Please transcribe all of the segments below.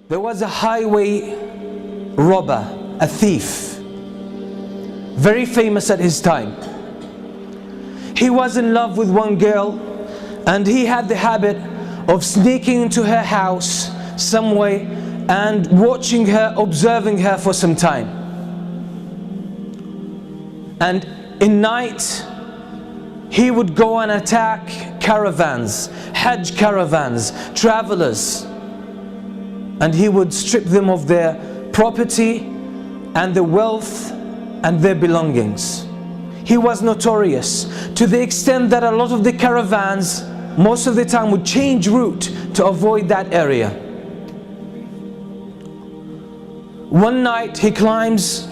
There was a highway robber, a thief, very famous at his time. He was in love with one girl, and he had the habit of sneaking into her house some way and watching her, observing her for some time. And in night, he would go and attack caravans, Hajj caravans, travelers, and he would strip them of their property and their wealth and their belongings. He was notorious to the extent that a lot of the caravans most of the time would change route to avoid that area. One night he climbs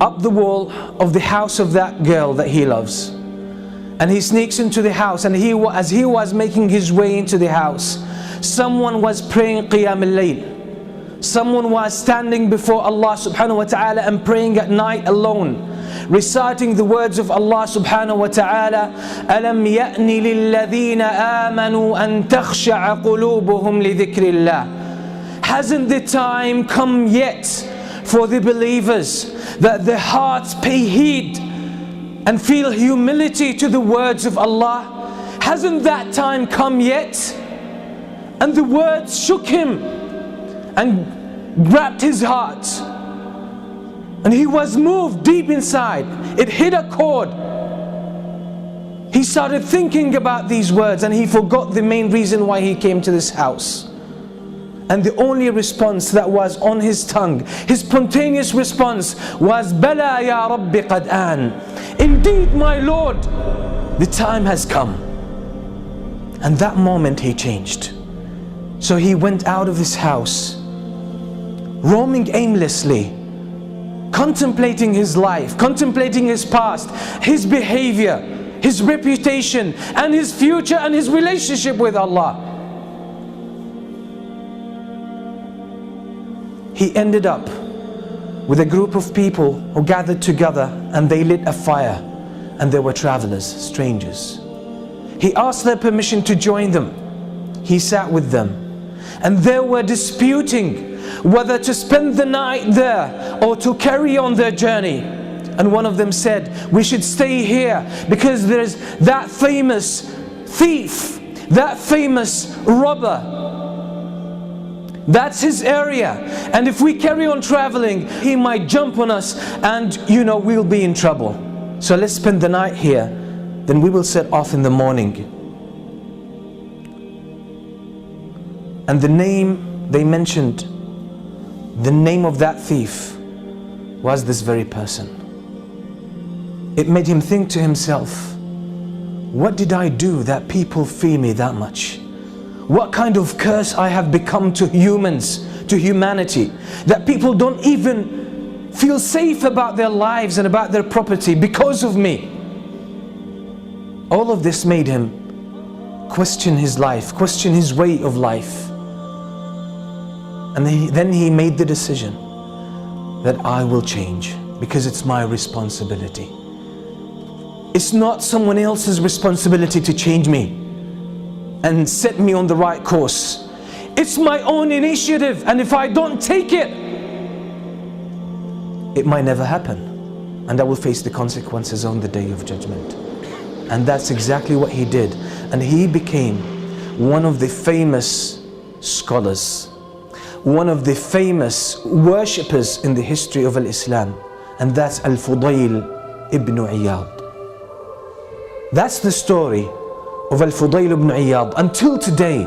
up the wall of the house of that girl that he loves, and he sneaks into the house, and as he was making his way into the house, someone was praying Qiyam al-Layl. Someone was standing before Allah subhanahu wa ta'ala and praying at night alone, reciting the words of Allah subhanahu wa ta'ala, أَلَمْ يَأْنِ لِلَّذِينَ آمَنُوا أَن تَخْشَعَ قُلُوبُهُمْ لِذِكْرِ اللَّهِ. Hasn't the time come yet for the believers that their hearts pay heed and feel humility to the words of Allah? Hasn't that time come yet? And the words shook him and grabbed his heart, and he was moved deep inside. It hit a chord. He started thinking about these words, and he forgot the main reason why he came to this house. And the only response that was on his tongue, his spontaneous response, was Bala ya Rabbi qad an. Indeed, my Lord, the time has come. And that moment he changed. So he went out of his house, roaming aimlessly, contemplating his life, contemplating his past, his behavior, his reputation, and his future, and his relationship with Allah. He ended up with a group of people who gathered together, and they lit a fire, and there were travelers, strangers. He asked their permission to join them. He sat with them, and they were disputing whether to spend the night there or to carry on their journey. And one of them said, we should stay here because there's that famous thief, that famous robber. That's his area, and if we carry on traveling, he might jump on us, and we'll be in trouble. So let's spend the night here, then we will set off in the morning. And the name they mentioned, the name of that thief, was this very person. It made him think to himself, what did I do that people fear me that much? What kind of curse I have become to humans, to humanity, that people don't even feel safe about their lives and about their property because of me. All of this made him question his life, question his way of life. And then he made the decision that I will change because it's my responsibility. It's not someone else's responsibility to change me and set me on the right course. It's my own initiative, and if I don't take it, it might never happen, and I will face the consequences on the day of judgment. And that's exactly what he did, and he became one of the famous scholars, one of the famous worshippers in the history of Islam, and that's Al-Fudayl ibn Iyad. That's the story of Al-Fudayl ibn Iyad. Until today,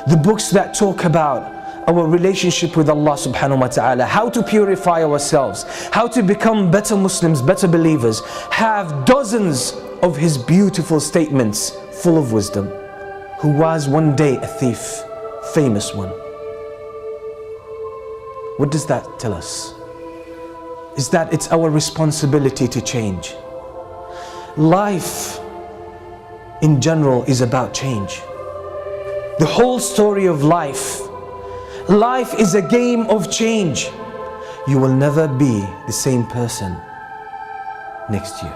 the books that talk about our relationship with Allah subhanahu wa ta'ala, how to purify ourselves, how to become better Muslims, better believers, have dozens of his beautiful statements full of wisdom. Who was one day a thief, famous one. What does that tell us? Is that it's our responsibility to change. Life in general is about change. The whole story of life is a game of change. You will never be the same person next year.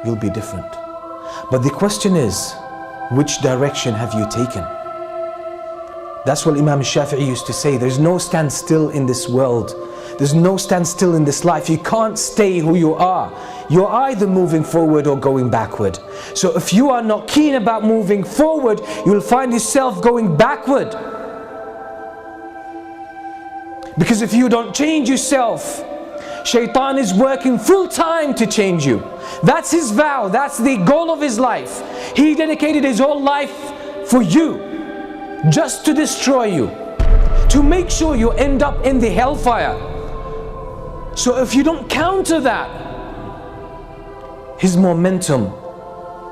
You'll be different. But the question is, which direction have you taken? That's what Imam Shafi'i used to say. There's no standstill in this world. There's no standstill in this life. You can't stay who you are. You're either moving forward or going backward. So if you are not keen about moving forward, you'll find yourself going backward. Because if you don't change yourself, Shaitan is working full time to change you. That's his vow. That's the goal of his life. He dedicated his whole life for you, just to destroy you, to make sure you end up in the hellfire. So if you don't counter that, his momentum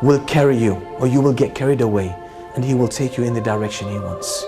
will carry you, or you will get carried away, and he will take you in the direction he wants.